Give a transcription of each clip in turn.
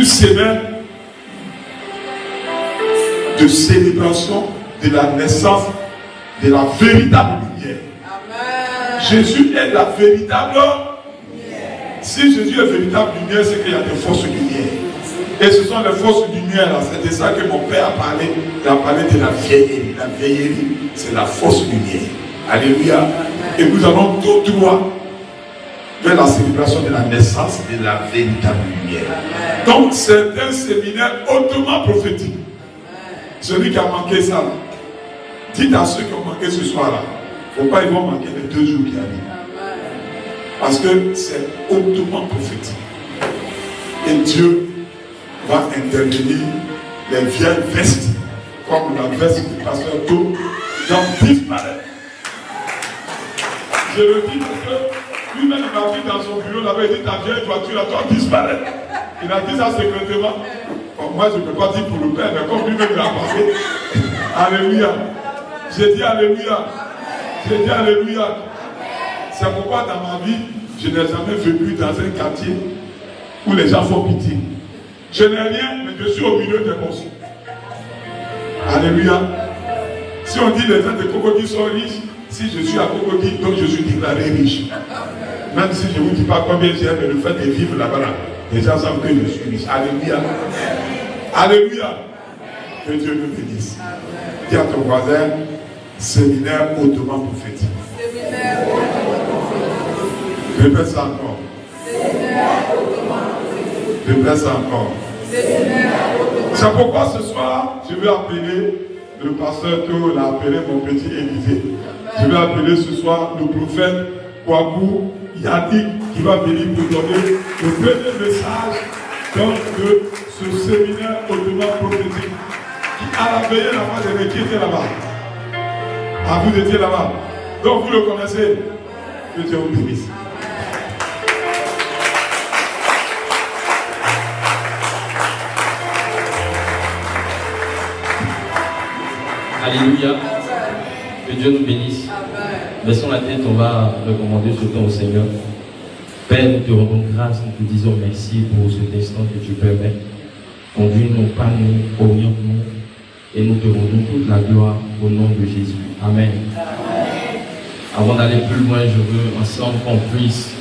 semaine de célébration de la naissance de la véritable lumière. Amen. Jésus est la véritable lumière. Si Jésus est véritable lumière, c'est qu'il y a des fausses lumières. Et ce sont les fausses lumières là. C'est de ça que mon père a parlé. Il a parlé de la vieillerie. La vieillerie, c'est la fausse lumière. Alléluia. Amen. Et nous allons tout droit vers la célébration de la naissance de la véritable lumière. Amen. Donc c'est un séminaire hautement prophétique. Amen. Celui qui a manqué ça, dites à ceux qui ont manqué ce soir-là, il ne faut pas ils vont manquer les 2 jours qui arrivent. Amen. Parce que c'est hautement prophétique. Et Dieu va intervenir les vieilles vestes, comme la veste du pasteur d'eau, dans disparaître. Je le dis parce que lui-même il m'a dit dans son bureau, il avait dit ta vieille voiture, la doit disparaître. Il a dit ça secrètement. Bon, moi je ne peux pas dire pour le Père, mais comme lui-même il a parlé, alléluia. J'ai dit alléluia. J'ai dit alléluia. C'est pourquoi dans ma vie, je n'ai jamais vécu dans un quartier où les gens font pitié. Je n'ai rien, mais je suis au milieu des bosses. Alléluia. Si on dit les gens de Cocody sont riches, si je suis à Cocody, donc je suis déclaré riche. Même si je ne vous dis pas combien j'ai, mais le fait de vivre là-bas, les gens savent que je suis riche. Alléluia. Alléluia. Que Dieu nous bénisse. Dis à ton voisin, séminaire hautement prophétique. Répète ça encore. Répète ça encore. C'est pourquoi ce soir, je vais appeler le pasteur Théo, l'a appelé mon petit Élisée. Je vais appeler ce soir le prophète Kwaku Yadik qui va venir pour donner le premier message donc, de ce séminaire hautement prophétique. Qui à la veille là-bas, qui était là-bas. Ah, vous étiez là-bas. Donc vous le connaissez. Que Dieu vous bénisse. Alléluia. Que Dieu nous bénisse. Baissons la tête, on va recommander ce temps au Seigneur. Père, nous te rendons grâce, nous te disons merci pour cet instant que tu permets. Conduis-nous, pas nous, oriente-nous, et nous te rendons toute la gloire au nom de Jésus. Amen. Avant d'aller plus loin, je veux ensemble qu'on puisse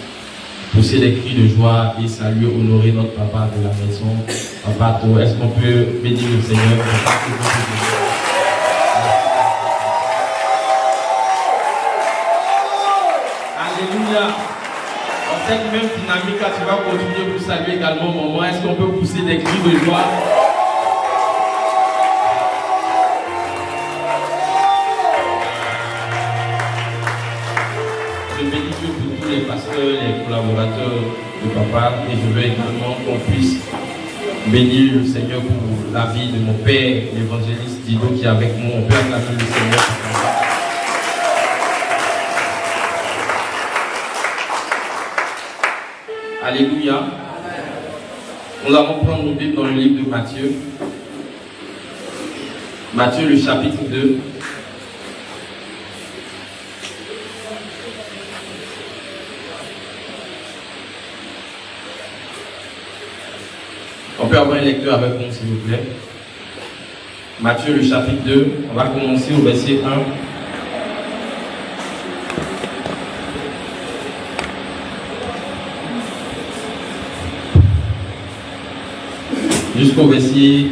pousser des cris de joie et saluer, honorer notre papa de la maison. Papa, est-ce qu'on peut bénir le Seigneur? Alléluia. Dans cette même dynamique, tu vas continuer pour saluer également maman. Est-ce qu'on peut pousser des cris de joie? Je bénis Dieu pour tous les pasteurs, les collaborateurs de papa, et je veux également qu'on puisse bénir le Seigneur pour la vie de mon père, l'évangéliste Dido qui est avec nous. On peut acclamer le Seigneur pour papa. Alléluia. Nous allons prendre nos Bibles dans le livre de Matthieu. Matthieu, le chapitre 2. On peut avoir un lecteur avec nous, s'il vous plaît. Matthieu, le chapitre 2. On va commencer au verset 1. Jusqu'au verset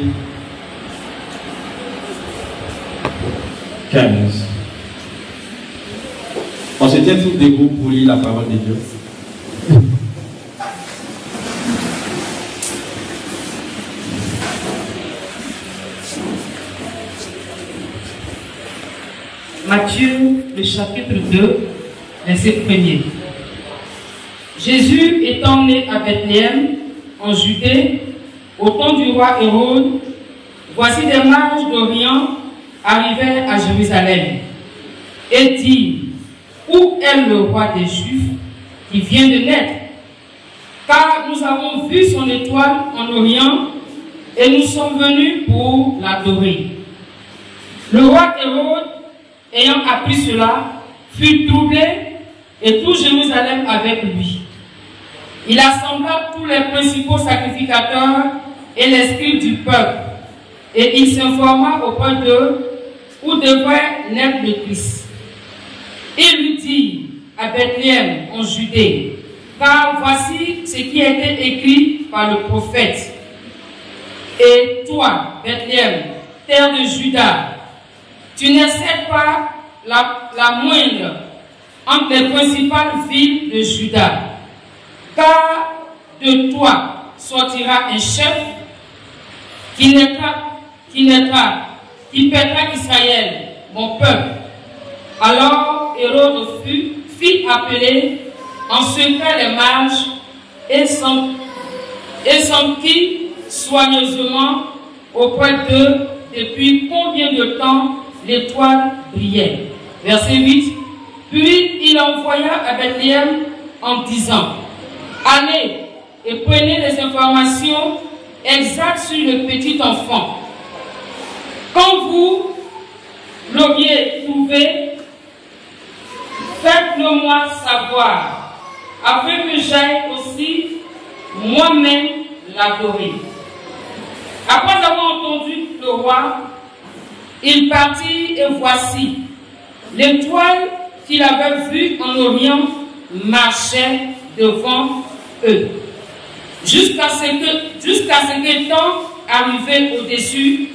15. On se tient tous debout pour lire la parole de Dieu. Matthieu, le chapitre 2, verset 1er. Jésus étant né à Bethléem, en Judée, au temps du roi Hérode, voici des mages d'Orient arrivèrent à Jérusalem et dirent: où est le roi des Juifs qui vient de naître? Car nous avons vu son étoile en Orient et nous sommes venus pour l'adorer. Le roi Hérode, ayant appris cela, fut troublé et tout Jérusalem avec lui. Il assembla tous les principaux sacrificateurs et les scribes du peuple, et il s'informa auprès d'eux où devrait naître le Christ. Il lui dit à Bethléem en Judée, car voici ce qui a été écrit par le prophète. Et toi, Bethléem, terre de Juda, tu n'excèdes pas la moindre entre les principales villes de Juda, car de toi sortira un chef qui pètera Israël, mon peuple. Alors Hérode fit appeler en secret les mages et s'enquit soigneusement auprès d'eux depuis combien de temps l'étoile brillait. Verset 8. Puis il envoya à Bethléem en disant, allez et prenez des informations exactes sur le petit enfant. Quand vous l'auriez trouvé, faites-le-moi savoir, afin que j'aille aussi moi-même l'adorer. Après avoir entendu le roi, il partit et voici, l'étoile qu'il avait vue en Orient marchait devant eux, jusqu'à ce qu'étant arrivé au-dessus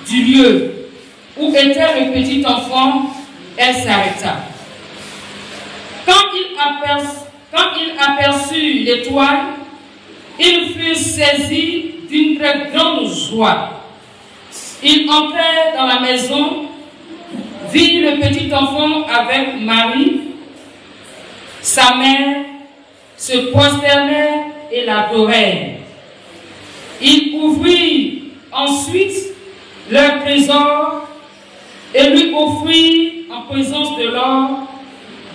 du lieu où était le petit enfant, elle s'arrêta. Quand il aperçut l'étoile, il fut saisi d'une très grande joie. Il entrait dans la maison, vit le petit enfant avec Marie, sa mère, se prosternait et l'adorait. Il ouvrit ensuite leur trésor et lui offrit en présence de l'or,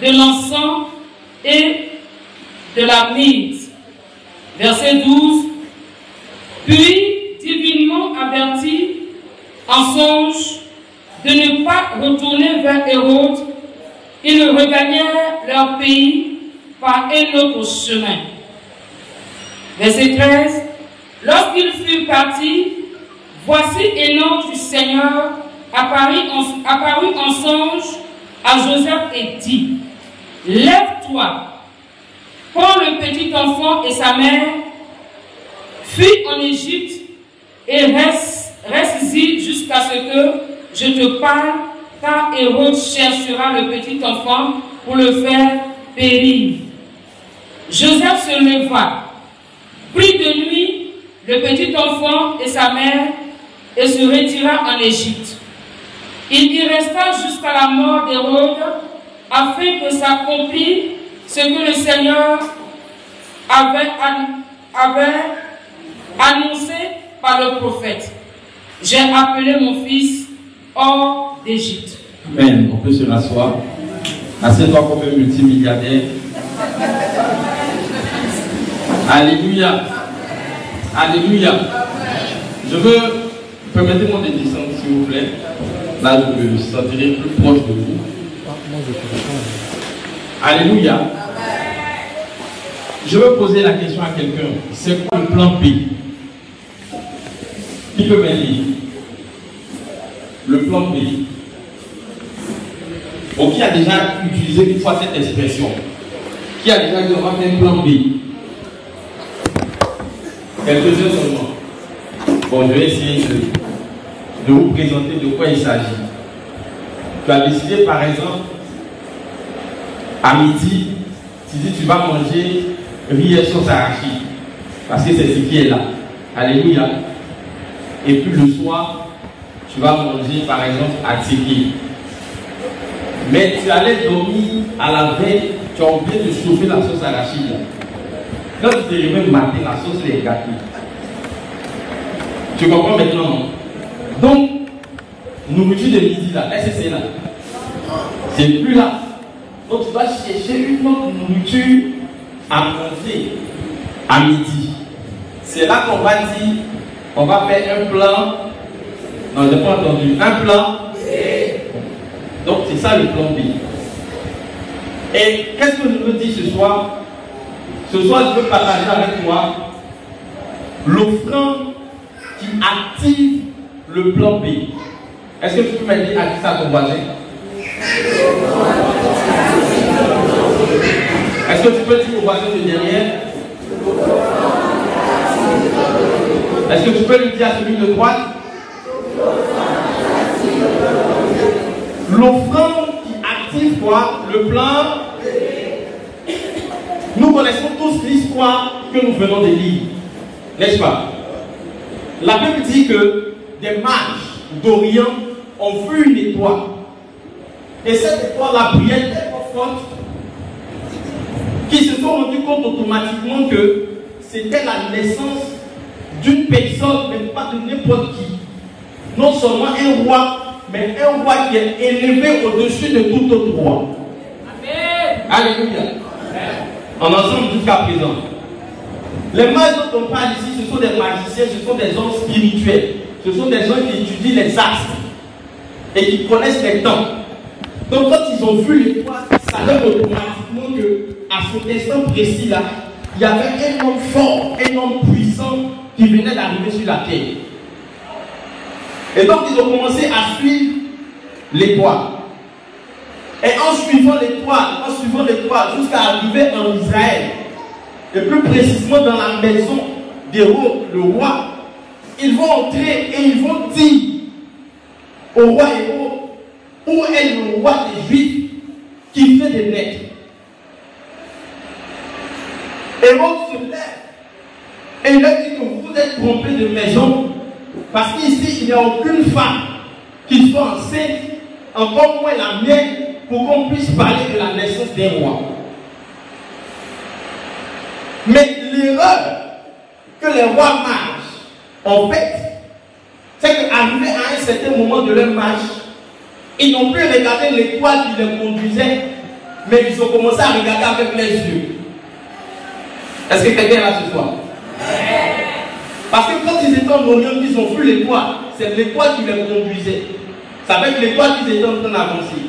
de l'encens et de la myrrhe. Verset 12. Puis, divinement averti en songe de ne pas retourner vers Hérode, ils regagnèrent leur pays par un autre chemin. Verset 13. Lorsqu'ils furent partis, voici un ange du Seigneur apparut en songe à Joseph et dit, lève-toi, prends le petit enfant et sa mère, fuis en Égypte et reste ici jusqu'à ce que je te parle, car Hérode cherchera le petit enfant pour le faire périr. Joseph se leva, prit de nuit le petit enfant et sa mère et se retira en Égypte. Il y resta jusqu'à la mort d'Hérode, afin que s'accomplisse ce que le Seigneur avait annoncé par le prophète. J'ai appelé mon fils hors d'Égypte. Amen. On peut se rasseoir. Assieds-toi comme un multimilliardaire. Alléluia. Alléluia. Je veux, permettez-moi de descendre s'il vous plaît. Là, je me sentirai plus proche de vous. Alléluia. Je veux poser la question à quelqu'un. C'est quoi le plan B? Qui peut m'aider? Le plan B. Bon, qui a déjà utilisé une fois cette expression? Qui a déjà dit on va faire un plan B? Quelques-uns seulement. Bon, je vais essayer de vous présenter de quoi il s'agit. Tu as décidé par exemple, à midi, tu dis tu vas manger riz et sauce arachide. Parce que c'est ce qui est là. Alléluia. Et puis le soir, tu vas manger par exemple à Tiki. Mais tu allais dormir à la veille, tu as oublié de chauffer la sauce arachide. Quand tu te réveilles le matin, la sauce est gâtée. Tu comprends maintenant, non? Donc, nourriture de midi là, est-ce que c'est là? C'est plus là. Donc tu vas chercher une autre nourriture à manger à midi. C'est là qu'on va dire, on va faire un plan. Non, je n'ai pas entendu. Un plan. Donc c'est ça le plan B. Et qu'est-ce que je veux dire ce soir? Ce soir, je veux partager avec toi l'offrande qui active le plan B. Est-ce que tu peux m'aider à dire ça à ton voisin? Est-ce que tu peux dire au voisin de derrière? Est-ce que tu peux le dire à celui de droite? L'offrande qui active quoi? Le plan. Nous connaissons tous l'histoire que nous venons de lire, n'est-ce pas? La Bible dit que des mages d'Orient ont vu une étoile. Et cette étoile, la brillait tellement forte qu'ils se sont rendus compte automatiquement que c'était la naissance d'une personne, mais pas de n'importe qui. Non seulement un roi, mais un roi qui est élevé au-dessus de tout autre roi. Amen. Alléluia. En ensemble jusqu'à présent. Les mages dont on parle ici, ce sont des magiciens, ce sont des hommes spirituels. Ce sont des gens qui étudient les astres et qui connaissent les temps. Donc quand ils ont vu l'étoile, ça donne automatiquement qu'à cet instant précis-là, il y avait un homme fort, un homme puissant qui venait d'arriver sur la terre. Et donc ils ont commencé à suivre l'étoile. Et en suivant l'étoile jusqu'à arriver en Israël, et plus précisément dans la maison d'Hérode, le roi, ils vont entrer et ils vont dire au roi Hérode, où est le roi des Juifs qui fait des naître? Hérode se lève et il a dit que vous êtes trompés de maison, parce qu'ici il n'y a aucune femme qui soit enceinte, encore moins la mienne, pour qu'on puisse parler de la naissance des rois. Mais l'erreur que les rois mages ont faite, c'est qu'arrivés à un certain moment de leur marche, ils n'ont plus regardé l'étoile qui les conduisait, mais ils ont commencé à regarder avec les yeux. Est-ce que quelqu'un est là ce soir? Parce que quand ils étaient en Orient, ils ont vu l'étoile, c'est l'étoile qui les conduisait. C'est avec l'étoile qu'ils étaient en train d'avancer.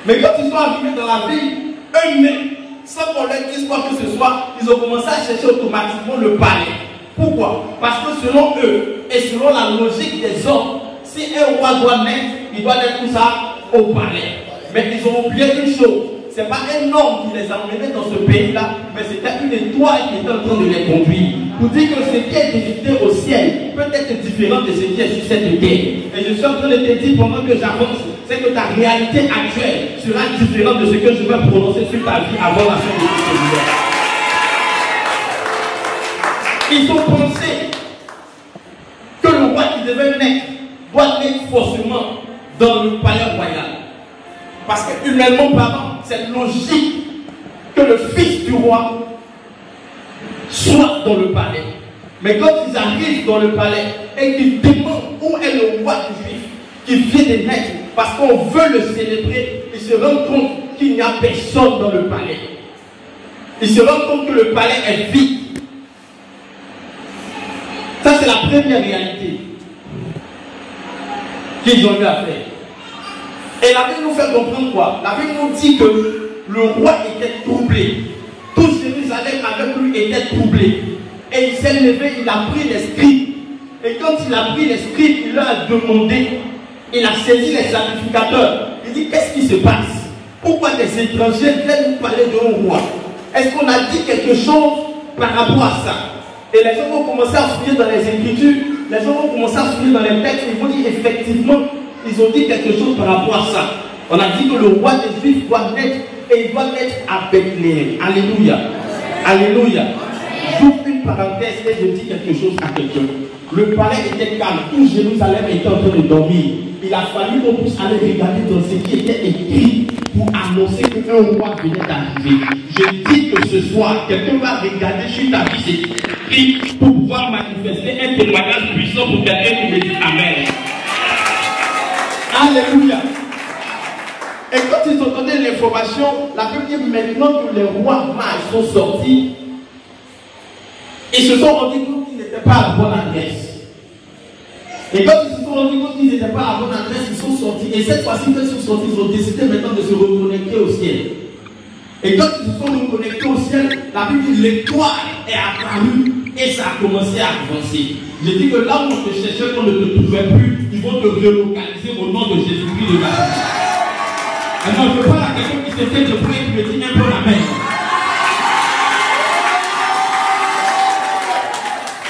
Mais quand ils sont arrivés dans la ville, eux-mêmes, sans qu'on leur dise quoi que ce soit, ils ont commencé à chercher automatiquement le palais. Pourquoi? Parce que selon eux, et selon la logique des hommes, si un roi doit naître, il doit naître tout ça au palais. Mais ils ont oublié une chose, ce n'est pas un homme qui les a emmenés dans ce pays-là, mais c'était une étoile qui était en train de les conduire. Pour dire que ce qui est décidé au ciel peut être différent de ce qui est sur cette terre. Et je suis en train de te dire pendant que j'avance, c'est que ta réalité actuelle sera différente de ce que je vais prononcer sur ta vie avant la fin de ce jour. Ils ont pensé que le roi qui devait naître doit naître forcément dans le palais royal. Parce que humainement parlant, c'est logique que le fils du roi soit dans le palais. Mais quand ils arrivent dans le palais et qu'ils demandent où est le roi du juif qui vient de naître, parce qu'on veut le célébrer, ils se rendent compte qu'il n'y a personne dans le palais. Ils se rendent compte que le palais est vide. Ça, c'est la première réalité qu'ils ont eu à faire. Et la Bible nous fait comprendre quoi? La Bible nous dit que le roi était troublé. Tout Jérusalem avec lui était troublé. Et il s'est levé, il a pris les scribes. Et quand il a pris les scribes, il leur a demandé, il a saisi les sacrificateurs. Il dit, qu'est-ce qui se passe? Pourquoi des étrangers viennent nous parler d'un roi? Est-ce qu'on a dit quelque chose par rapport à ça? Et les gens vont commencer à fouiller dans les Écritures, les gens vont commencer à fouiller dans les textes, ils vont dire effectivement, ils ont dit quelque chose par rapport à ça. On a dit que le roi des Juifs doit naître et il doit naître à Bethléem. Alléluia. Alléluia. J'ouvre une parenthèse et je dis quelque chose à quelqu'un. Le palais était calme, tout Jérusalem était en train de dormir. Il a fallu qu'on puisse aller regarder dans ce qui était écrit pour annoncer qu'un roi venait d'arriver. Je dis que ce soir, quelqu'un va regarder sur ta vie ce qui est écrit pour pouvoir manifester un témoignage puissant pour quelqu'un qui me dit Amen. Alléluia. Et quand ils ont donné l'information, la Bible dit maintenant que les rois mages sont sortis, ils se sont rendus compte qu'ils n'étaient pas à la bonne adresse. Et quand ils se sont rendus compte qu'ils n'étaient pas à la bonne adresse, ils sont sortis. Et cette fois-ci, quand ils sont sortis, ils ont décidé maintenant de se reconnecter au ciel. Et quand ils se sont reconnectés au ciel, la Bible dit l'étoile est apparue et ça a commencé à avancer. J'ai dit que là où on te cherchait, qu'on ne te trouvait plus, ils vont te relocaliser au nom de Jésus-Christ de Nazareth. Alors je parle à quelqu'un qui s'était de près et qui me dit un peu la main.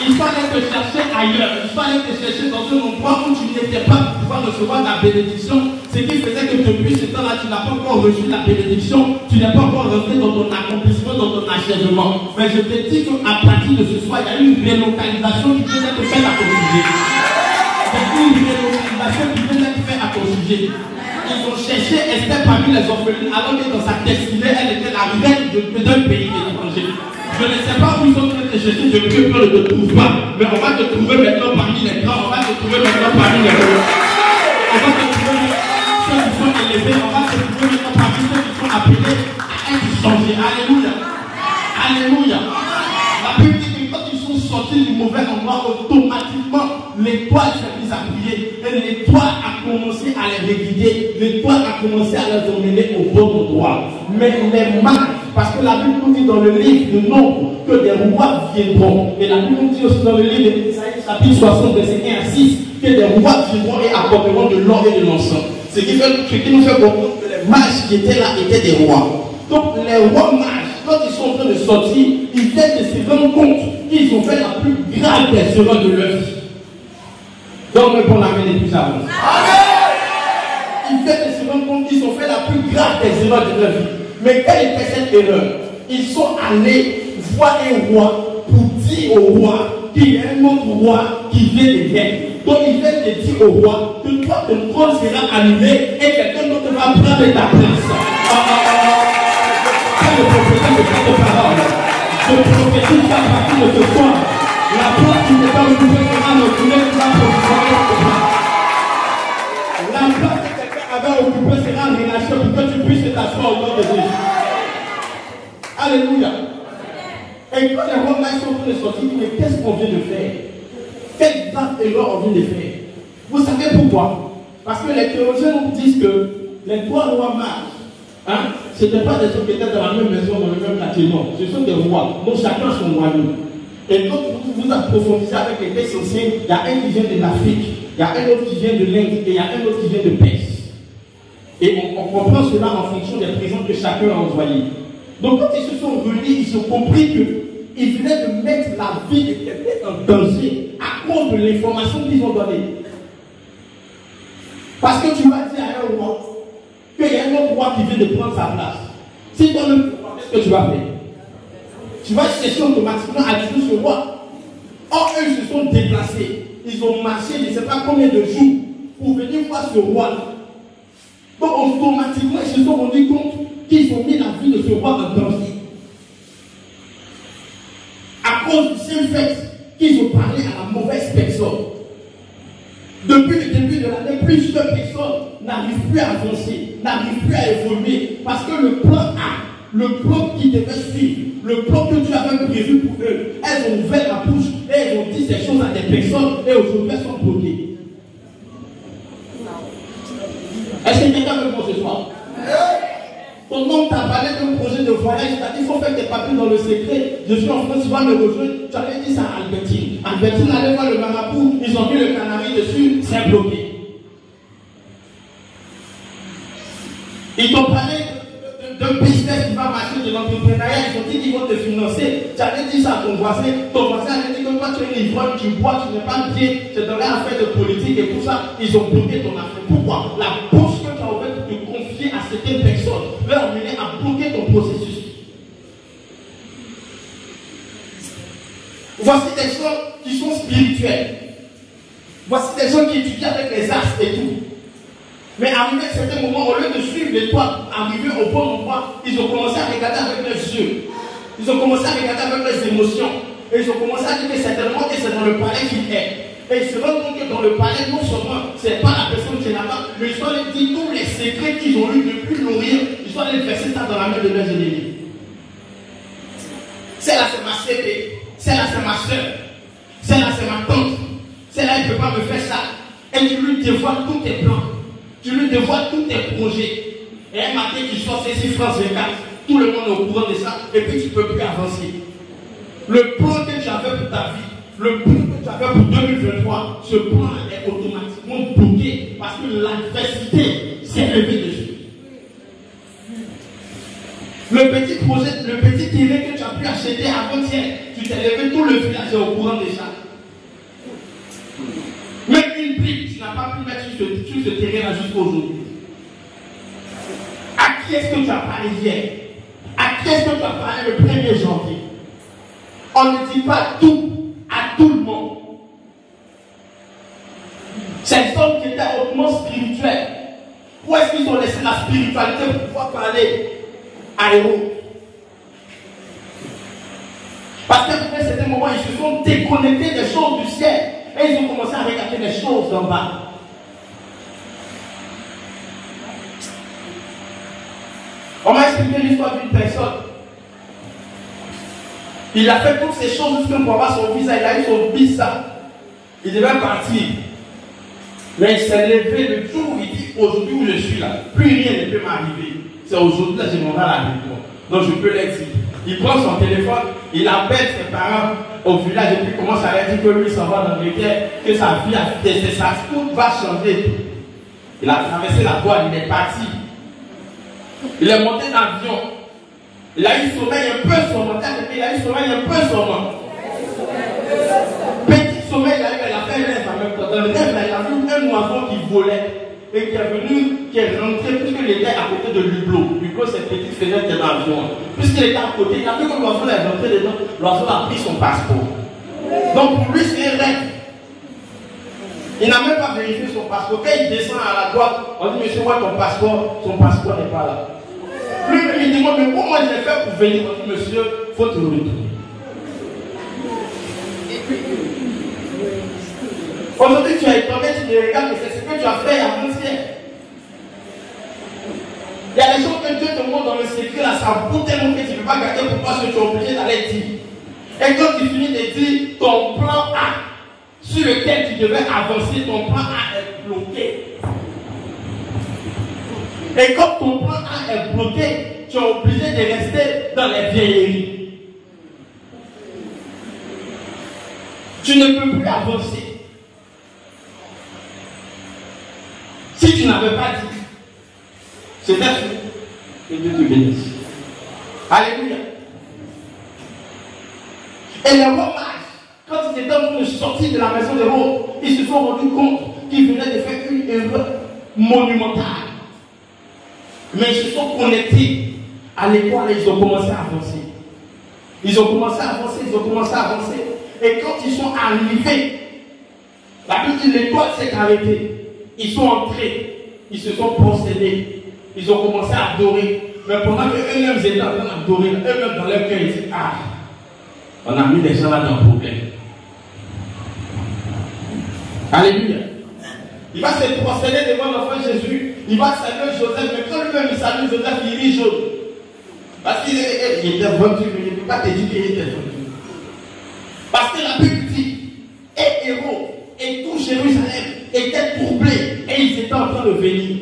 Il fallait te chercher ailleurs, il fallait te chercher dans un endroit où tu n'étais pas pour pouvoir recevoir la bénédiction. Ce qui faisait que depuis ce temps-là, tu n'as pas encore reçu la bénédiction, tu n'es pas encore rentré dans ton accomplissement, dans ton achèvement. Mais je te dis qu'à partir de ce soir, il y a une relocalisation qui vient d'être faite à ton sujet. Il y a une relocalisation qui vient d'être faite à ton sujet. Ils ont cherché Esther parmi les orphelines, alors que dans sa destinée, elle était la reine d'un pays étranger. Je ne sais pas où ils sont en train de chercher, je prie que ne te trouve pas. Mais on va te trouver maintenant parmi les grands, on va te trouver maintenant parmi les grands. On va te trouver ceux qui sont élevés, on va te trouver maintenant parmi ceux qui sont appelés à être changés. Alléluia. Alléluia. La Bible dit que quand ils sont sortis du mauvais endroit, automatiquement, l'étoile s'est mise à prier. Et l'étoile a commencé à les réguider. L'étoile a commencé à les emmener au bon endroit. Mais les mages, parce que la Bible nous dit dans le livre de Nombre que des rois viendront. Et la Bible nous dit aussi dans le livre d'Ésaïe, chapitre 60, verset 1 à 6, que des rois viendront et apporteront de l'or et de l'encens. Ce qui nous fait comprendre que les mages qui étaient là étaient des rois. Donc les rois mages, quand ils sont en train de sortir, ils viennent de se rendre compte qu'ils ont fait la plus grave des erreurs de leur vie. Donc le bon amen est plus avant. Ils viennent de se rendre compte qu'ils ont fait la plus grave des erreurs de leur vie. Mais quelle était cette erreur? Ils sont allés voir un roi pour dire au roi qu'il y a un autre roi qui vient de guerre. Donc ils viennent de dire au roi que toi ton trône sera annulé et quelqu'un d'autre va prendre ta place. Je prophétise de cette parole. Je prophétise qu'à partir de ce soir, la place qui n'est pas occupée sera retrouvée pour la provisoire. La place que quelqu'un avait occupée sera relâchée pour que tu puisses t'asseoir au nom de Jésus. Alléluia. Et quand les rois mages sont en train de sortir, mais qu'est-ce qu'on vient de faire? Quelle grave erreur on vient de faire? Vous savez pourquoi? Parce que les théologiens nous disent que les trois rois mages, ce n'étaient pas des gens qui étaient dans la même maison, dans le même quartier, non. Ce sont des rois, donc chacun a son royaume. Et quand vous approfondissez avec les textes anciens, il y a un qui vient de l'Afrique, il y a un autre qui vient de l'Inde, et il y a un autre qui vient de Perse. Et on comprend cela en fonction des présents que chacun a envoyés. Donc quand ils se sont réunis, ils ont compris qu'ils venaient de mettre la vie de quelqu'un en danger à cause de l'information qu'ils ont donnée. Parce que tu vas dire à un roi qu'il y a un autre roi qui vient de prendre sa place. Si toi même, qu'est-ce que tu vas faire? Tu vas chercher automatiquement à tuer ce roi. Or, eux se sont déplacés. Ils ont marché, je ne sais pas combien de jours, pour venir voir ce roi. Donc, automatiquement, ils se sont rendus compte qu'ils ont mis la vie de ce roi en danger. À cause du seul fait qu'ils ont parlé à la mauvaise personne. Depuis le début de l'année, plusieurs personnes n'arrivent plus à avancer, n'arrivent plus à évoluer, parce que le plan A, le plan qui devait suivre, le plan que tu avais prévu pour eux, elles ont ouvert la bouche et elles ont dit ces choses à des personnes et aujourd'hui elles sont bloquées. Est-ce que quelqu'un veut voir ce soir? Ton homme t'a parlé d'un projet de voyage, il t'a dit il faut faire tes papiers dans le secret. Je suis en France, tu vas me rejoindre. Tu avais dit ça à Albertine. Albertine allait voir le marabout, ils ont mis le canari dessus, c'est bloqué. Ils t'ont parlé d'un business qui va marcher, de l'entrepreneuriat, ils ont dit qu'ils vont te financer. Tu avais dit ça à ton voisin avait dit que toi tu es ivrogne, tu bois, tu n'es pas bien, tu es dans l'affaire de politique et tout ça. Ils ont bloqué ton affaire. Pourquoi? La bouche que tu as ouverte pour te confier à certaines personnes va amener à bloquer ton processus. Voici des gens qui sont spirituels. Voici des gens qui étudient avec les astres et tout. Mais arrivé à certains moments, au lieu de suivre l'étoile, arriver au bon endroit, ils ont commencé à regarder avec leurs yeux. Ils ont commencé à regarder avec leurs émotions. Et ils ont commencé à dire que certainement que c'est dans le palais qu'il est. Et ils se rendent compte que dans le palais, non seulement c'est pas la personne qui est là-bas, mais ils sont allés dire tous les secrets qu'ils ont eu depuis nourrir, ils sont allés verser ça dans la main de leurs ennemis. Celle-là c'est ma CP, celle-là c'est ma soeur, celle-là c'est ma tante, celle-là elle ne peut pas me faire ça. Et tu lui dévoiles tous tes plans, tu lui dévoiles tous tes projets. Et un matin tu sors ici France 24, tout le monde est au courant de ça, et puis tu ne peux plus avancer. Le plan que tu avais pour ta vie, le plan que tu as fait pour 2023, ce plan est automatiquement bloqué parce que l'adversité s'est levée dessus. Le petit projet, le petit terrain que tu as pu acheter avant-hier, tu t'es levé, tout le village est au courant déjà. Même une brique, tu n'as pas pu mettre sur ce terrain-là jusqu'à aujourd'hui. À qui est-ce que tu as parlé hier? À qui est-ce que tu as parlé le 1er janvier? On ne dit pas tout à tout le monde. Ces hommes qui étaient hautement spirituels, où est-ce qu'ils ont laissé la spiritualité pour pouvoir parler à héros? Parce qu'à un certain moment, ils se sont déconnectés des choses du ciel et ils ont commencé à regarder les choses d'en bas. On m'a expliqué l'histoire d'une personne. Il a fait toutes ces choses jusqu'à pour avoir son visa. Il a eu son visa. Il devait partir. Mais il s'est levé le jour où il dit aujourd'hui où je suis là, plus rien ne peut m'arriver. C'est aujourd'hui que j'ai mon mal à vivre. Donc je peux l'être. Il prend son téléphone, il appelle ses parents au village et puis commence à leur dire que lui s'en va dans l'Angleterre, que sa vie a fait ça, tout va changer. Il a traversé la voie, il est parti. Il est monté dans l'avion. Il a eu sommeil un peu sommeil. Il a eu sommeil un peu sommeil. Petit sommeil, il a fait un rêve en même temps. Dans le rêve, il a vu un oiseau qui volait et qui est venu, qui est rentré, puisqu'il était à côté de Lublot. Lublot, c'est une petite fenêtre de l'avion. Puisqu'il était à côté, il a vu que l'oiseau est rentré dedans. L'oiseau a pris son passeport. Donc pour lui, c'est un rêve. Il n'a même pas vérifié son passeport. Quand il descend à la droite, on dit, monsieur, où est ton passeport? Son passeport n'est pas là. Lui, il demande, mais comment je vais faire pour venir? On dit, monsieur, il faut te retourner. Aujourd'hui, tu as étonné, tu me regardes, mais c'est ce que tu as fait avant-hier. Il y a des choses que Dieu te montre dans le secret, là, ça bout tellement que tu ne peux pas garder pour toi, ce que tu es obligé d'aller dire. Et quand tu finis de dire ton plan A, sur lequel tu devais avancer, ton plan A est bloqué. Et comme ton plan A est bloqué, tu es obligé de rester dans les vieilleries. Tu ne peux plus avancer. Si tu n'avais pas dit, c'est fini. Que Dieu te bénisse. Alléluia. Et les rois mages, quand ils étaient en train de sortir de la maison des rois, ils se sont rendus compte qu'ils venaient de faire une erreur monumentale. Mais ils se sont connectés à l'étoile et ils ont commencé à avancer. Ils ont commencé à avancer, ils ont commencé à avancer. Et quand ils sont arrivés, la Bible dit l'étoile s'est arrêtée. Ils sont entrés, ils se sont prosternés, ils ont commencé à adorer. Mais pendant qu'eux-mêmes étaient en train d'adorer, eux-mêmes dans leur cœur, ils disent, ah, on a mis des gens là dans le problème. Alléluia. Il va se prosterner devant l'enfant Jésus. Il va saluer Joseph. Mais quand lui-même il salue Joseph, il rit jaune. Parce qu'il était vendu, mais il ne peut pas te dire qu'il était vendu. Parce que la Bible dit, et héros, et tout Jérusalem était troublé, et ils étaient en train de venir.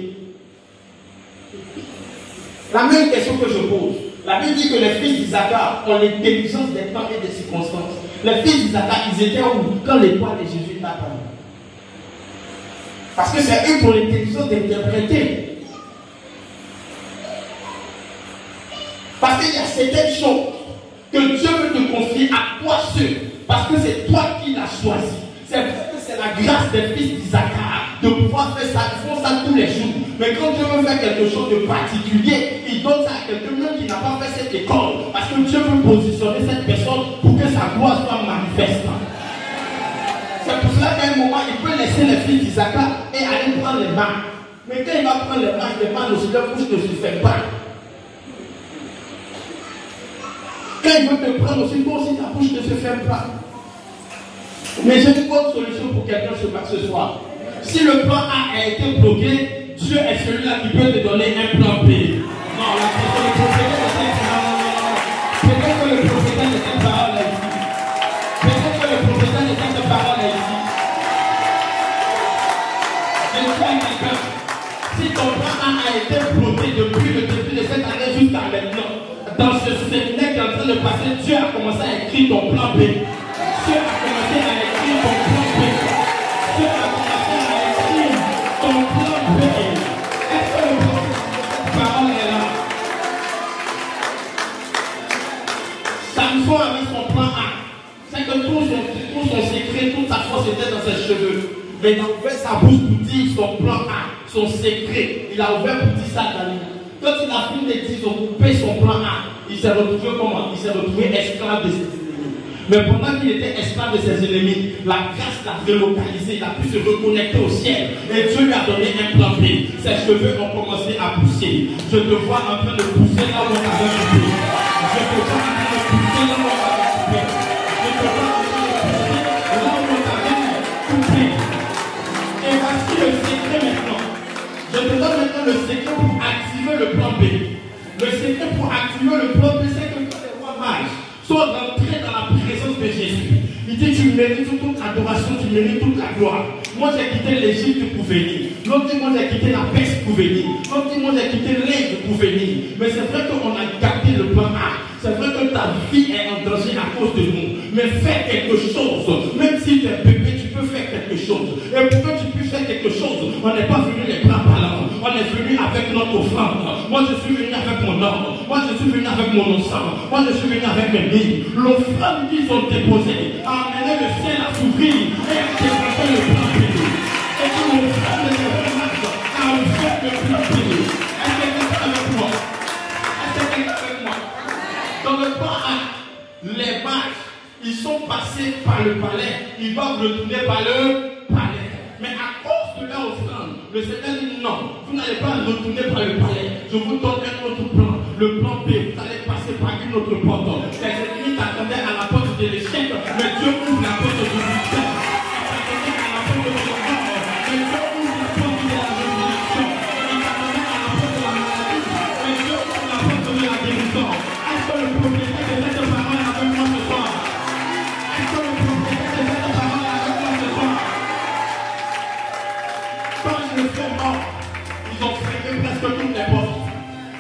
La même question que je pose. La Bible dit que les fils d'Isaac ont l'intelligence des temps et des circonstances. Les fils d'Isaac, ils étaient où quand l'étoile de Jésus est apparue? Parce que c'est eux qui ont l'intelligence d'interpréter. Parce qu'il y a certaines choses que Dieu veut te confier à toi seul. Parce que c'est toi qui l'as choisi. C'est vrai que c'est la grâce des fils d'Isaac de pouvoir faire ça. Ils font ça tous les jours. Mais quand Dieu veut faire quelque chose de particulier, il donne ça à quelqu'un qui n'a pas fait cette école. Parce que Dieu veut positionner cette personne pour que sa gloire soit manifeste. C'est pour cela qu'à un moment, il peut laisser les fils d'Isaac et aller prendre les mains. Mais quand il va prendre les mains aussi, leur bouche ne se fait pas. Quand il veut te prendre aussi, toi aussi, ta bouche ne se ferme pas. Mais j'ai une bonne solution pour quelqu'un ce soir. Si le plan A a été bloqué, Dieu est celui-là qui peut te donner un plan B. Non, la peut-être que le prophète n'était pas là ici. Peut-être que le prophète n'était pas là ici. Je dis à quelqu'un, si ton plan A a été bloqué depuis le début de cette année jusqu'à maintenant, dans ce séminaire qui est en train de passer, Dieu a commencé à écrire ton plan B. Dieu a commencé à ses cheveux. Mais il a ouvert sa bouche pour dire son plan A, son secret. Il a ouvert pour dire ça dans lui. Quand il a fini de dire, ils ont coupé son plan A. Il s'est retrouvé comment? Il s'est retrouvé esclave de ses ennemis. Mais pendant qu'il était esclave de ses ennemis, la grâce l'a relocalisé, il a pu se reconnecter au ciel. Et Dieu lui a donné un plan B. Ses cheveux ont commencé à pousser. Je te vois en train de pousser là où on t'avait coupé. Je te vois en train de pousser là où on t'avait coupé. Je te vois en train de pousser là où on t'avait coupé. Et voici le secret maintenant. Je te donne maintenant le secret pour activer le plan B. Le secret pour activer le plan B, c'est que quand les rois mages sont rentrés dans la présence de Jésus, il dit tu mérites toute adoration, tu mérites toute la gloire. Moi j'ai quitté l'Égypte pour venir. L'autre dit moi j'ai quitté la peste pour venir. L'autre dit moi j'ai quitté l'Inde pour venir. Mais c'est vrai qu'on a gardé le plan A. C'est vrai que ta vie est en danger à cause de nous. Mais fais quelque chose. Même si tu es bébé, tu peux faire quelque chose. Et pour que tu puisses faire quelque chose, on n'est pas venu les bras ballants. On est venu avec notre offrande. Moi je suis venu avec mon ordre. Moi je suis venu avec mon ensemble. Moi je suis venu avec mes billes. L'offrande qu'ils ont déposée a amené le ciel à s'ouvrir et a développé le plan béni. Et que l'offrande de l'Église a ouvert le plan béni. Est-ce que quelqu'un avec moi? Est-ce que quelqu'un avec moi? Dans le plan A, les mages, ils sont passés par le palais, ils doivent retourner par le palais. Mais à cause de leur offrande, le Seigneur dit non, vous n'allez pas retourner par le palais. Je vous donne un autre plan. Le plan B, vous allez passer par une autre porte. Les ennemis t'attendaient à la porte de l'échec, mais Dieu ouvre la porte du succès. Ils t'attendaient à la porte de l'honneur, mais Dieu ouvre la porte de la résurrection. Ils t'attendaient à la porte de la maladie, mais Dieu ouvre la porte de la guérison. Est-ce que le propriétaire de cette parole est avec moi ce soir? Est-ce que le propriétaire de cette parole est avec moi ce soir? Quand je le fais mort, ils ont fermé presque toutes les portes.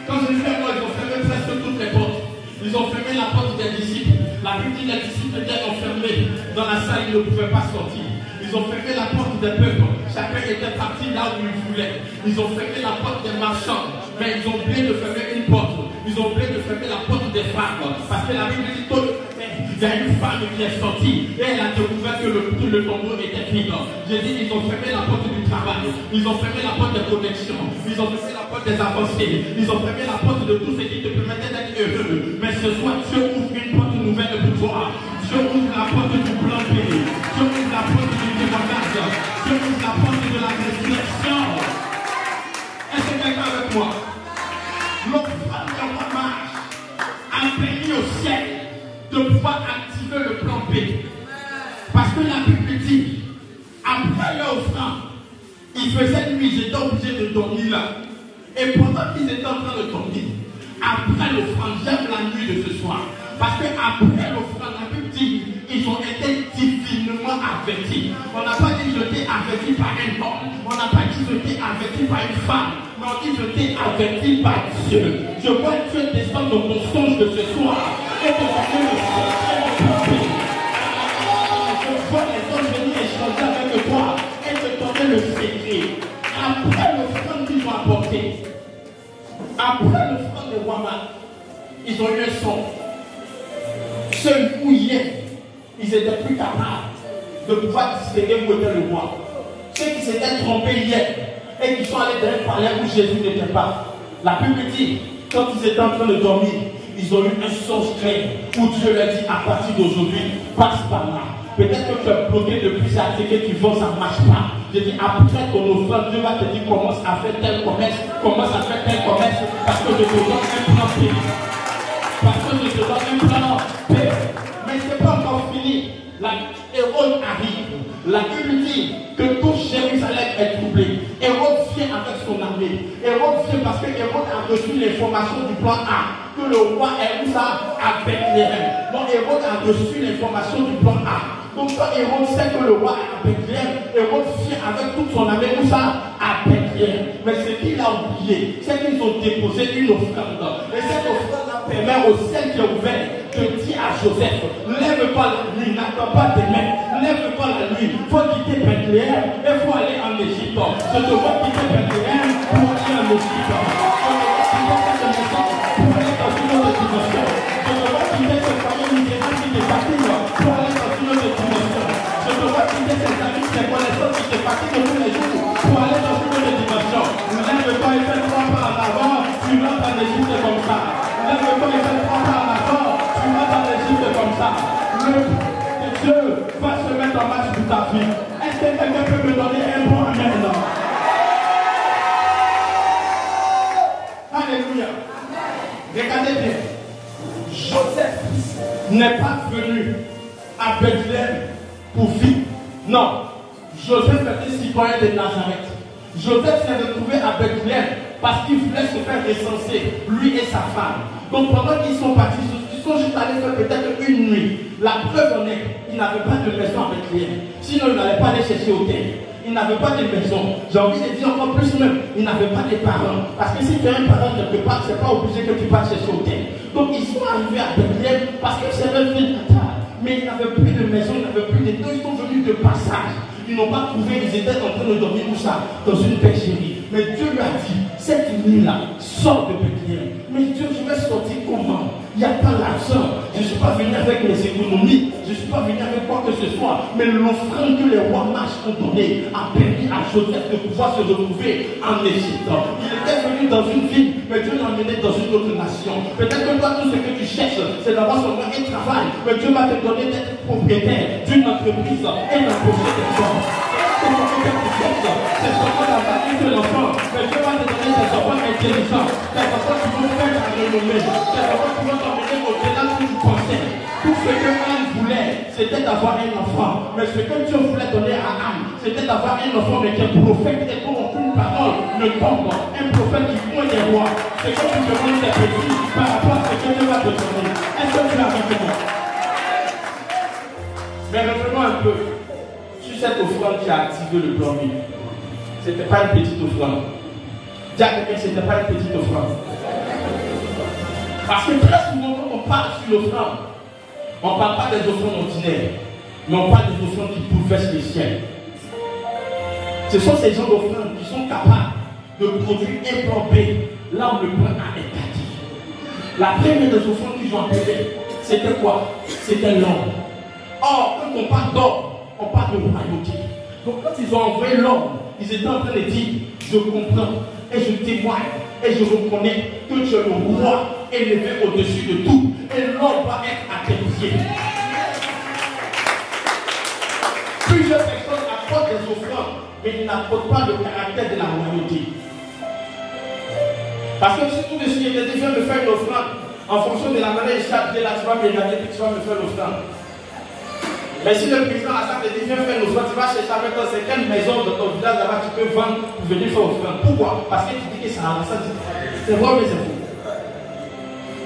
Quand je le fais mort, ils ont fermé presque toutes les portes. Ils ont fermé la porte des disciples. La Bible dit que les disciples étaient enfermés dans la salle, ils ne pouvaient pas sortir. Ils ont fermé la porte des peuples. Chacun était parti là où il voulait. Ils ont fermé la porte des marchands. Mais ils ont oublié de fermer une porte. Ils ont oublié de fermer la porte des femmes. Parce que la Bible dit que il y a une femme qui est sortie et elle a découvert que le tombeau était vide. J'ai dit, ils ont fermé la porte du travail. Ils ont fermé la porte des connexions. Ils ont fermé la porte des avancées. Ils ont fermé la porte de tout ce qui te permettait d'être heureux. Mais ce soir, Dieu ouvre une porte nouvelle pour toi. Dieu ouvre la porte du plan B. Dieu ouvre la porte du témoignage. Dieu ouvre la porte de la résurrection. Est-ce que quelqu'un avec moi? L'offrande de roi mage a permis au ciel de pouvoir activer le plan B. Parce que la Bible dit, après leur offrande, ils faisaient nuit, ils étaient obligés de dormir là. Et pendant qu'ils étaient en train de dormir, après l'offrande, j'aime la nuit de ce soir. Parce qu'après l'offrande, la Bible dit, ils ont été divinement avertis. On n'a pas dit je t'ai averti par un homme. On n'a pas dit je t'ai averti par une femme. Mais on dit je t'ai averti par Dieu. Je vois Dieu descendre dans ton songe de ce soir. Et te donner le secret de ton pays. Je vois les hommes venir échanger avec toi. Et te donner le secret. Après l'offrande qu'ils ont apporté. Après l'offrande de Wama, ils ont eu un son. Ceux où hier, ils étaient plus capables de pouvoir distinguer où était le roi. Ceux qui s'étaient trompés hier et qui sont allés dans un palais où Jésus n'était pas. La Bible dit, quand ils étaient en train de dormir, ils ont eu un songe clair où Dieu leur dit à partir d'aujourd'hui, passe par là. Peut-être que tu es bloqué depuis ça, c'est que tu vois, ça ne marche pas. Je dis, après ton offrande, Dieu va te dire, commence à faire tel commerce, commence à faire tel commerce, parce que je te donne un plan B. Parce que je te donne un plan B. Mais ce n'est pas encore fini. La Hérode arrive. La Bible dit que tout Jérusalem est troublé. Hérode vient avec son armée. Hérode vient parce que Hérode a reçu l'information du plan A. Que le roi est où ça? À Bethléem. Donc Hérode a reçu l'information du plan A. Donc quand Hérode sait que le roi est à Bethléem, Hérode vient avec toute son armée où ça? À Bethléem. Mais ce qu'il a oublié, c'est qu'ils ont déposé une offrande. Et cette offrande permet au ciel qui est ouvert de dire à Joseph, lève-toi la nuit, n'attends pas demain, lève-toi la nuit, il faut quitter Bethléem et il faut aller en Égypte. Je te vois quitter Bethléem pour aller en Égypte. Je te vois quitter cette maison pour aller dans une autre dimension. Je te vois quitter cette famille libérale qui te fatigues pour aller dans une autre dimension. Je te vois quitter cette amie connaissances qui te fatiguent tous les jours pour aller dans une autre dimension. Lève-toi et fais 3 pas en avant, tu rentres en Égypte comme ça. Lève-toi et fais 3 pas en avant, tu rentres en Égypte comme ça. Dieu va se mettre en marche pour ta vie. Est-ce que quelqu'un peut me donner un bon amen? Alléluia. Regardez bien. Joseph n'est pas venu à Bethléem pour vivre. Non. Joseph était citoyen de Nazareth. Joseph s'est retrouvé à Bethléem parce qu'il voulait se faire recenser, lui et sa femme. Donc pendant qu'ils sont partis, ils sont juste allés faire peut-être une nuit. La preuve en est, ils n'avaient pas de maison à Bethléem. Sinon, ils n'allaient pas aller chercher au terre. Ils n'avaient pas de maison. J'ai envie de dire encore plus même, ils n'avaient pas de parents. Parce que si tu as un parent quelque part, ce n'est pas obligé que tu passes chercher au terre. Donc ils sont arrivés à Bethléem parce que c'est leur ville natale. Mais ils n'avaient plus de maison, ils n'avaient plus de temps, ils sont venus de passage. Ils n'ont pas trouvé, ils étaient en train de dormir où ça? Dans une bergerie. Mais Dieu lui a dit, cette nuit-là, sors de Bethléem. Mais Dieu, je vais sortir comment? Il n'y a pas l'argent. Je ne suis pas venu avec mes économies. Je ne suis pas venu avec quoi que ce soit. Mais l'offrande que les rois mages ont donnée a permis à Joseph de pouvoir se retrouver en Égypte. Il était venu dans une ville, mais Dieu l'a emmené dans une autre nation. Peut-être que toi, tout ce que tu cherches, c'est d'avoir seulement un travail. Mais Dieu va te donner d'être propriétaire d'une entreprise et d'embaucher des gens. C'est seulement d'avoir un seul enfant. Mais Dieu va te donner des enfants intelligents. Des enfants qui vont faire ta renommée. Des enfants qui vont t'emmener au-delà de ce que tu pensais. Tout ce que Anne voulait, c'était d'avoir un enfant. Mais ce que Dieu voulait donner à Anne, c'était d'avoir un enfant, mais qui est prophète et dont aucune parole ne tombe. Un prophète qui pointe des rois. C'est que tu demandes des petits par rapport à ce que Dieu va te donner. Est-ce que tu as compris? Mais revenons un peu sur cette offrande qui a activé le plan B. Ce n'était pas une petite offrande. Dis à quelqu'un, ce n'était pas une petite offrande. Parce que très souvent, quand on parle sur l'offrande, on ne parle pas des offrandes ordinaires, mais on parle des offrandes qui bouleversent les ciels. Ce sont ces gens d'offrandes qui sont capables de produire un plan B là où le plan A est perdu. La première des offrandes qu'ils ont appelées, c'était quoi? C'était l'or. Or, quand on parle d'or, on parle de royauté. Donc quand ils ont envoyé l'or, ils étaient en train de dire, je comprends et je témoigne et je reconnais que tu es le roi élevé au-dessus de tout. Et l'or va être à tes pieds. Plusieurs personnes apportent des offrandes, mais ils n'apportent pas le caractère de la royauté. Parce que si tout de suite, il était déjà de faire une offrande, en fonction de la manière de charger, là tu vas me regarder et tu vas me faire l'offrande. Mais si le président Assad te dit viens faire l'offrande, tu vas chercher avec toi, c'est quelle maison de ton village là-bas tu peux vendre pour venir faire l'offrande. Pourquoi? Parce que tu dis que c'est à ça, c'est vrai mais c'est faux.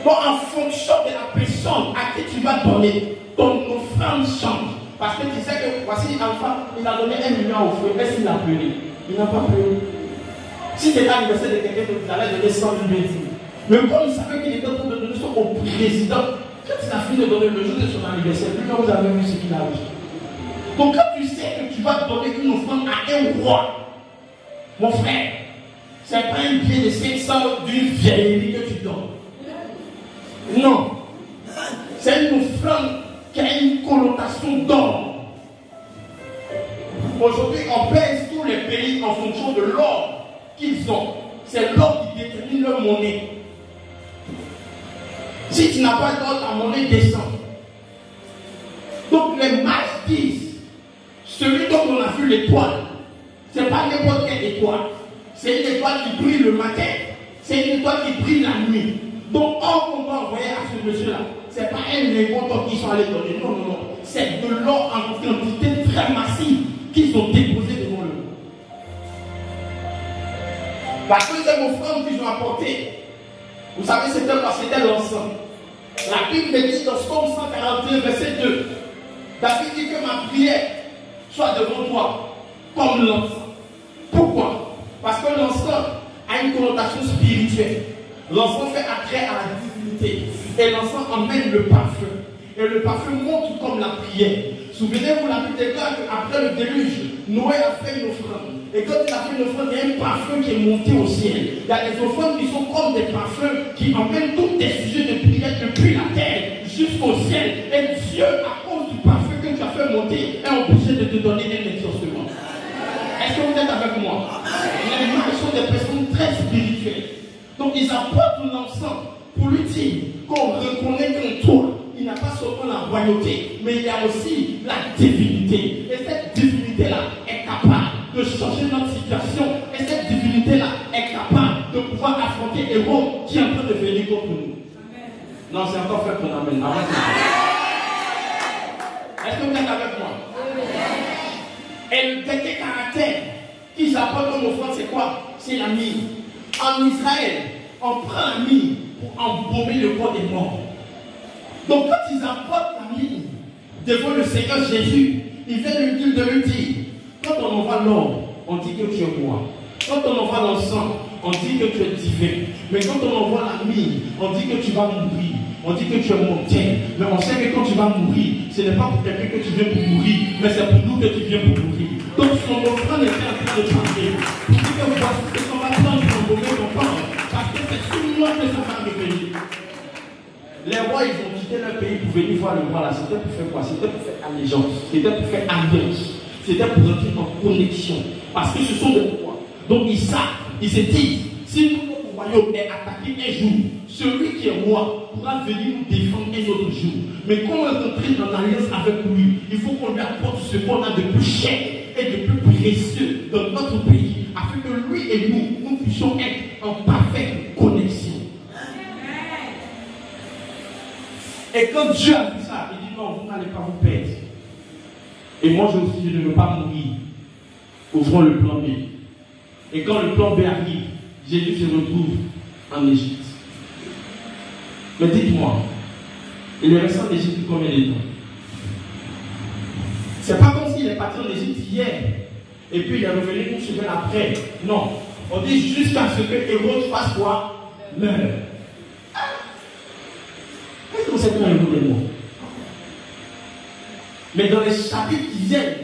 Donc en fonction de la personne à qui tu vas donner, ton offrande change. Parce que tu sais que voici l'enfant, il a donné 1 million au frère, est-ce qu'il a pleuré? Il n'a pas pleuré. Si c'était l'anniversaire de quelqu'un, il allait donner 100 000 bêtises. Mais comme il savait qu'il était en train de donner ça au président, quand il a fini de donner le jour de son anniversaire, lui, vous avez vu ce qu'il a reçu. Donc quand tu sais que tu vas donner une offrande à un roi, mon frère, ce n'est pas un billet de 500 d'une vieillerie que tu donnes. Non. C'est une offrande qui a une connotation d'or. Aujourd'hui, on pèse tous les pays en fonction de l'or qu'ils ont. C'est l'or qui détermine leur monnaie. Si tu n'as pas d'or, ta monnaie descend. Donc les mages disent, celui dont on a vu l'étoile, ce n'est pas n'importe quelle étoile. C'est une étoile qui brille le matin. C'est une étoile qui brille la nuit. Donc, or qu'on va envoyer à ce monsieur-là, ce n'est pas un lingot qu'ils sont allés donner. Non, non, non. C'est de l'or en quantité très massive qu'ils ont déposé devant eux. La deuxième offrande qu'ils ont apportée, vous savez, c'était quoi? C'était l'encens. La Bible dit dans Psaume 141, verset 2, David dit que ma prière soit devant toi comme l'encens. Pourquoi? Parce que l'encens a une connotation spirituelle. L'encens fait attrait à la divinité. Et l'encens emmène le parfum. Et le parfum monte comme la prière. Souvenez-vous, la Bible déclare qu'après le déluge, Noé a fait une offrande. Et quand il a fait une offrande, il y a un parfum qui est monté au ciel. Il y a des offrandes qui sont comme des parfums qui emmènent tous des sujets de prière depuis la terre jusqu'au ciel. Et Dieu, à cause du parfum que tu as fait monter, est obligé de te donner un exaucement. Est-ce que vous êtes avec moi? Les mages sont des personnes très spirituelles. Donc ils apportent l'encens pour lui dire qu'on reconnaît qu'en toi, il n'y a pas seulement la royauté, mais il y a aussi la divinité. Et cette divinité-là est capable de changer notre situation. Et cette divinité-là est capable de pouvoir affronter Hérode qui est en train de venir contre nous. Non, c'est encore fait qu'on amène. Est-ce que vous êtes avec moi? Et le dernier caractère qu'ils apportent comme offrande, c'est quoi? C'est la mine. En Israël, on prend la mine pour embaumer le corps des morts. Donc quand ils apportent la mine devant le Seigneur Jésus, il vient de lui dire, quand on envoie l'or, on dit que tu es roi. Quand on envoie l'encens, on dit que tu es divin. Mais quand on envoie la mine, on dit que tu vas mourir. On dit que tu es montagne. Mais on sait que quand tu vas mourir, ce n'est pas pour quelqu'un que tu viens pour mourir, mais c'est pour nous que tu viens pour mourir. Donc son offrande était en train de parler. Pour dire que voici ce qu'on va prendre pour embaumer ton corps. Parce que c'est sur moi que ça va revenir. Les rois, ils ont quitté leur pays pour venir voir le roi là. C'était pour faire quoi? C'était pour faire allégeance. C'était pour faire alliance. C'était pour entrer en connexion. Parce que ce sont des rois. Donc ils savent, ils se disent, si notre royaume est attaqué un jour, celui qui est roi pourra venir nous défendre un autre jour. Mais quand on est entré en alliance avec lui, il faut qu'on lui apporte ce qu'on a de plus cher et de plus précieux dans notre pays, afin que lui et nous puissions être en parfaite connexion. Et quand Dieu a vu ça, il dit non, vous n'allez pas vous perdre. Et moi je ne veux pas mourir. Ouvrons le plan B. Et quand le plan B arrive, Jésus se retrouve en Égypte. Mais dites-moi, il est resté en Égypte combien de temps? C'est pas comme s'il est parti en Égypte hier, et puis il est revenu une semaine après. Non. On dit jusqu'à ce que Hérode fasse quoi? Meurt. Est-ce que vous savez comment il est mort? Mais dans les chapitres qui viennent,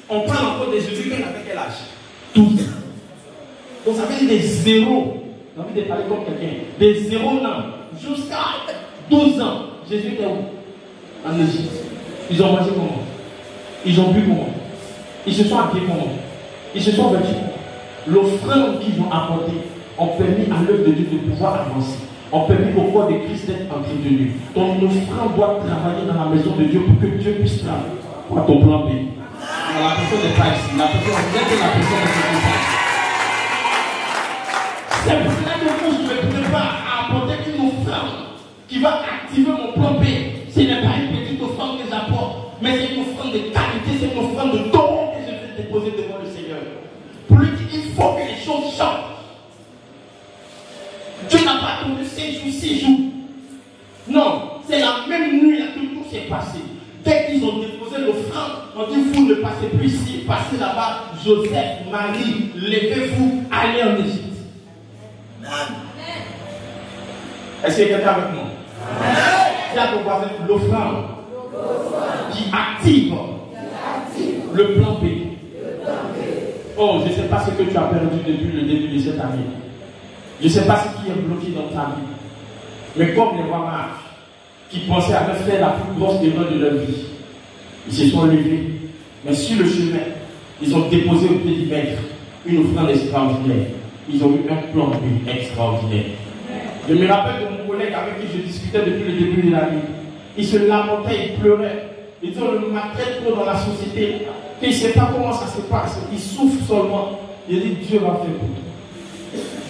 on parle encore de Jésus qui avait quel âge? 12 ans. Donc ça veut dire des zéros. J'ai envie de parler comme quelqu'un. Des 0 ans jusqu'à 12 ans. Jésus était où? En Égypte. Ils ont mangé comment? Ils ont bu comment? Ils se sont habillés comment? Ils se sont vêtus. L'offrande qu'ils ont apportée ont permis à l'œuvre de Dieu de pouvoir avancer. Ont permis au corps de Christ d'être entretenu. Ton offrande doit travailler dans la maison de Dieu pour que Dieu puisse travailler. Quoi ton plan B? La personne n'est pas ici. La personne, vous êtes la personne n'est pas ici. C'est pour cela que moi je me prépare à apporter une offrande qui va activer mon plan B. Ce n'est pas une petite offrande que j'apporte, mais c'est une offrande de qualité, c'est une offrande de don que je vais déposer devant le Seigneur. Pour lui dire qu'il faut que les choses changent. Dieu n'a pas attendu 5 jours, 6 jours. Non, c'est la même nuit là que tout s'est passé. Dès qu'ils ont déposé l'offrande, on dit vous ne passez plus ici, passez là-bas. Joseph, Marie, levez-vous, allez en Égypte. Est-ce qu'il y a quelqu'un avec moi? Il y a ton voisin l'offrande qui active le plan B. Oh, je ne sais pas ce que tu as perdu depuis le début de cette année. Je ne sais pas ce qui est bloqué dans ta vie. Mais comme les rois mages qui pensaient avoir fait la plus grosse erreur de leur vie, ils se sont levés. Mais sur le chemin, ils ont déposé au pied du maître une offrande extraordinaire. Ils ont eu un plan B extraordinaire. Je me rappelle de mon collègue avec qui je discutais depuis le début de l'année. Il se lamentait, il pleurait. Il disait on le maltraite trop dans la société. Il ne sait pas comment ça se passe. Il souffre seulement. Il dit Dieu va faire pour toi.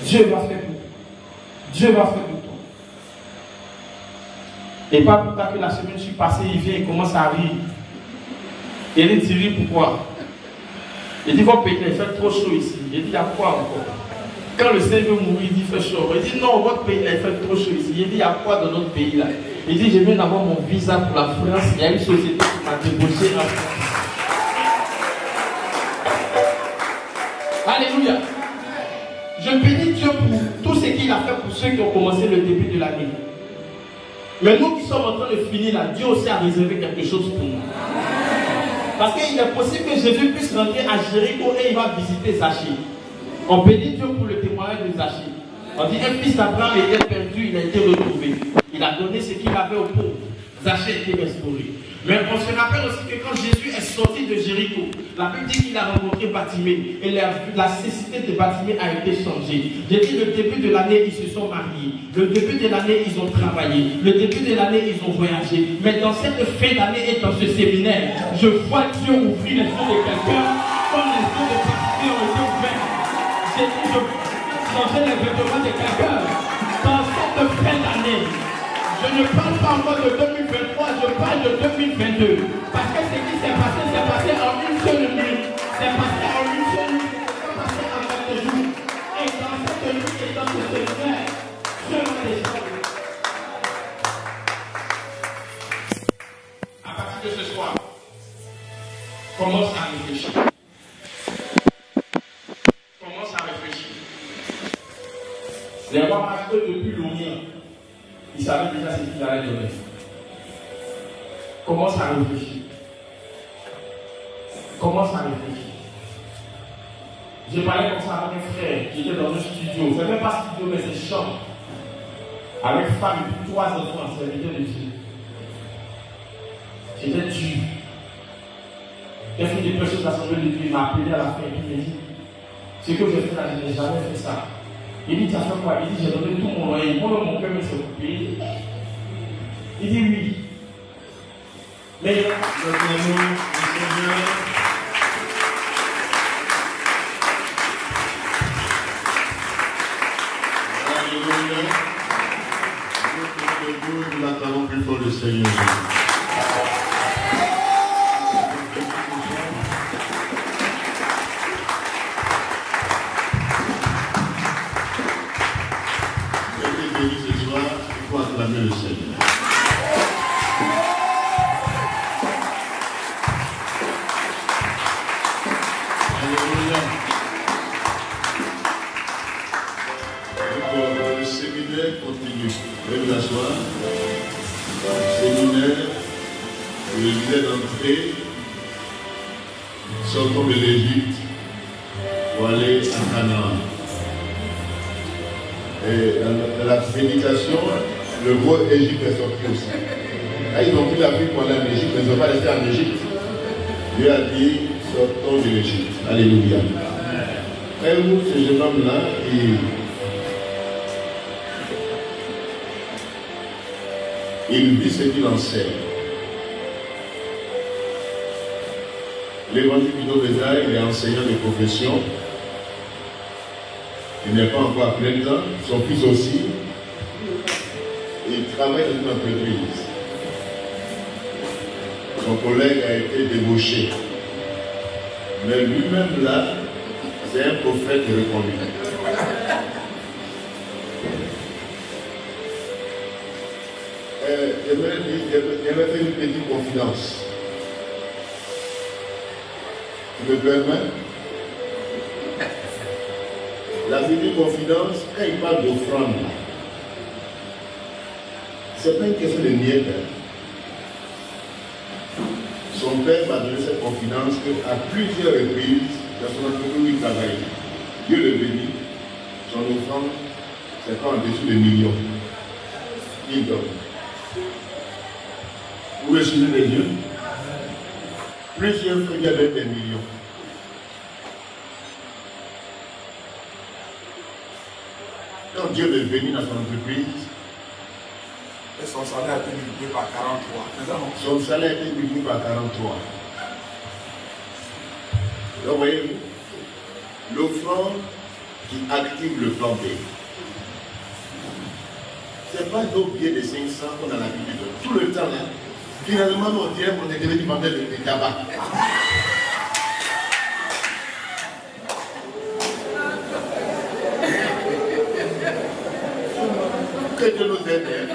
Dieu va faire pour toi. Dieu va faire pour toi. Et pas plus tard que la semaine je suis passé, il vient, il commence à rire. Et il dit pourquoi? Il dit votre pays il fait trop chaud ici. Il dit il y a quoi encore? Quand le Seigneur veut mourir, il dit fait chaud. Il dit non, votre pays il fait trop chaud ici. Il dit il y a quoi dans notre pays là? Il dit je viens d'avoir mon visa pour la France. Il y a une société qui m'a débauché en France. Alléluia. Je bénis Dieu pour tout ce qu'il a fait pour ceux qui ont commencé le début de l'année. Mais nous qui sommes en train de finir là, Dieu aussi a réservé quelque chose pour nous. Parce qu'il est possible que Jésus puisse rentrer à Jéricho et il va visiter Zachée. On bénit Dieu pour le témoignage de Zachée. On dit un fils d'Abraham était perdu, il a été retrouvé. Il a donné ce qu'il avait aux pauvres. Zachée a été restauré. Mais on se rappelle aussi que quand Jésus est sorti de Jéricho, la Bible dit qu'il a rencontré Bartimée et la cécité de Bartimée a été changée. J'ai dit le début de l'année, ils se sont mariés. Le début de l'année, ils ont travaillé. Le début de l'année, ils ont voyagé. Mais dans cette fin d'année et dans ce séminaire, je vois Dieu ouvrir les yeux de quelqu'un comme les yeux de Bartimée ont été ouverts. J'ai dit je veux changer les vêtements de quelqu'un dans cette fin d'année. Je ne parle pas encore de 2023, je parle de 2022. Parce que ce qui s'est passé en une seule nuit. C'est passé en une seule nuit, c'est passé en 4 jours. Et dans cette nuit et dans ce séminaire, je vais les choses. À partir de ce soir, commence à réfléchir. Commence à réfléchir. Les rois parce que depuis l'Orient, il savait déjà ce qu'il allait donner. Commence à réfléchir. Commence à réfléchir. J'ai parlé comme ça avec un frère qui était dans un studio. C'est même pas studio, mais c'est chambre. Avec femme et puis 3 enfants, serviteurs de Dieu. J'étais dur. J'ai fait des précieuses assemblées de Dieu. Il m'a appelé à la fin et il m'a dit ce que j'ai fait là, je n'ai jamais fait ça. Il dit, tu as fait quoi? Il dit, j'ai donné tout mon loyer. Moi, mon cœur s'est coupé. Il dit, oui. Mais, le Seigneur, Alléluia. Nous attendons plus fort le Seigneur. Le Seigneur. Alléluia. Donc, le séminaire continue. Veuillez vous asseoir. Le séminaire, je le disais d'entrée, sortons de l'Égypte pour aller à Canaan. Et dans la prédication, le mot Égypte est sorti aussi. Là, ils ont pris la vie pour aller en Égypte, mais ils ne sont pas restés en Égypte. Dieu a dit, sortons de l'Égypte. Alléluia. Et vous, ce jeune homme-là, il vit ce qu'il enseigne. L'évangile du Bézard, il est enseignant de profession. Il n'est pas encore à plein temps. Son fils aussi. Il travaille dans une entreprise. Son collègue a été débauché. Mais lui-même là, c'est un prophète reconnu. J'aimerais faire une petite confidence. Tu me permets? La petite confidence, quand il parle d'offrande, c'est pas une question de miettes. Son père m'a donné cette confidence qu'à plusieurs reprises, dans son entreprise où il travaille, Dieu le bénit, son offrande, c'est pas en dessous de millions. Il donne. Vous pouvez suivre les dieux? Plusieurs fois, il y avait des millions. Quand Dieu le bénit dans son entreprise, et son salaire a été multiplié par 43. Son salaire a été multiplié par 43. Donc, voyez-vous, l'offrande qui active le plan B. Ce n'est pas nos billets de 500 qu'on a l'habitude de tout le temps. Là. Finalement, on dirait qu'on est devenu vendeur de tabac. Que Dieu nous aide.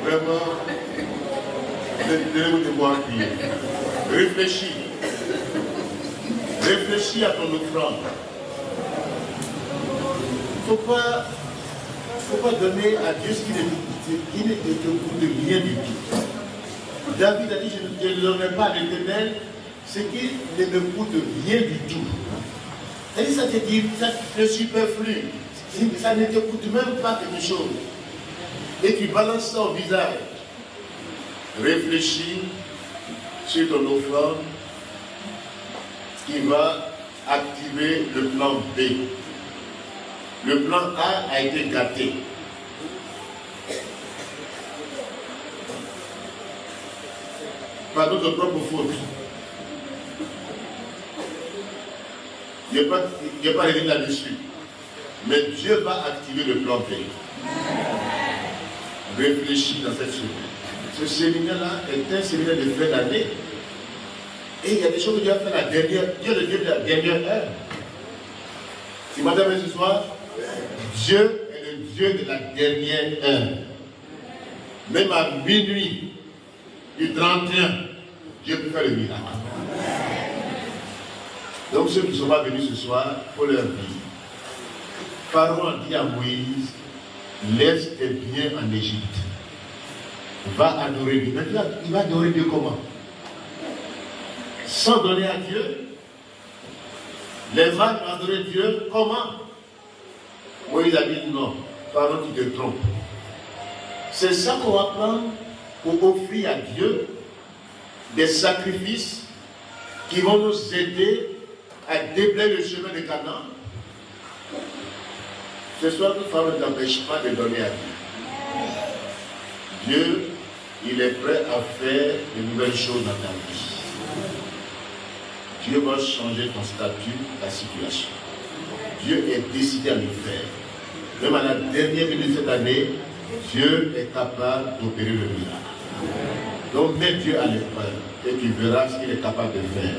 Vraiment, donnez-vous de voir prier. Réfléchis. Réfléchis à ton offrande. Il ne faut pas donner à Dieu ce qui ne te coûte rien du tout. David a dit, je ne donnerai pas à l'Éternel ce qui ne me coûte rien du tout. C'est-à-dire, ça te dit, ça le superflu. Ça ne te coûte même pas quelque chose. Et tu balances ça au visage. réfléchis sur ton offrande qui va activer le plan B. Le plan A a été gâté. Par notre propre faute. Je n'ai pas revenu là-dessus. Mais Dieu va activer le plan B. Réfléchis dans cette semaine. Ce séminaire-là est un séminaire de fin d'année. Et il y a des choses que Dieu a fait la dernière. Dieu est le Dieu de la dernière heure. Tu m'entends ce soir? Dieu est le Dieu de la dernière heure. Même à minuit du 31, Dieu peut faire le miracle. Donc ceux qui ne sont pas venus ce soir, il faut leur dire. Pharaon a dit à Moïse, laisse tes biens en Égypte. Va adorer Dieu. Maintenant, il va adorer Dieu comment? Sans donner à Dieu. Les mâles vont adorer Dieu comment? Moïse a dit non. Pharaon, tu te trompes. C'est ça qu'on va prendre pour offrir à Dieu des sacrifices qui vont nous aider à déblayer le chemin de Canaan. Ce soir, nous ne t'empêche pas de donner à Dieu. Dieu, il est prêt à faire de nouvelles choses dans ta vie. Dieu va changer ton statut, ta situation. Dieu est décidé à le faire. Même à la dernière minute de cette année, Dieu est capable d'opérer le miracle. Donc mets Dieu à l'épreuve et tu verras ce qu'il est capable de faire.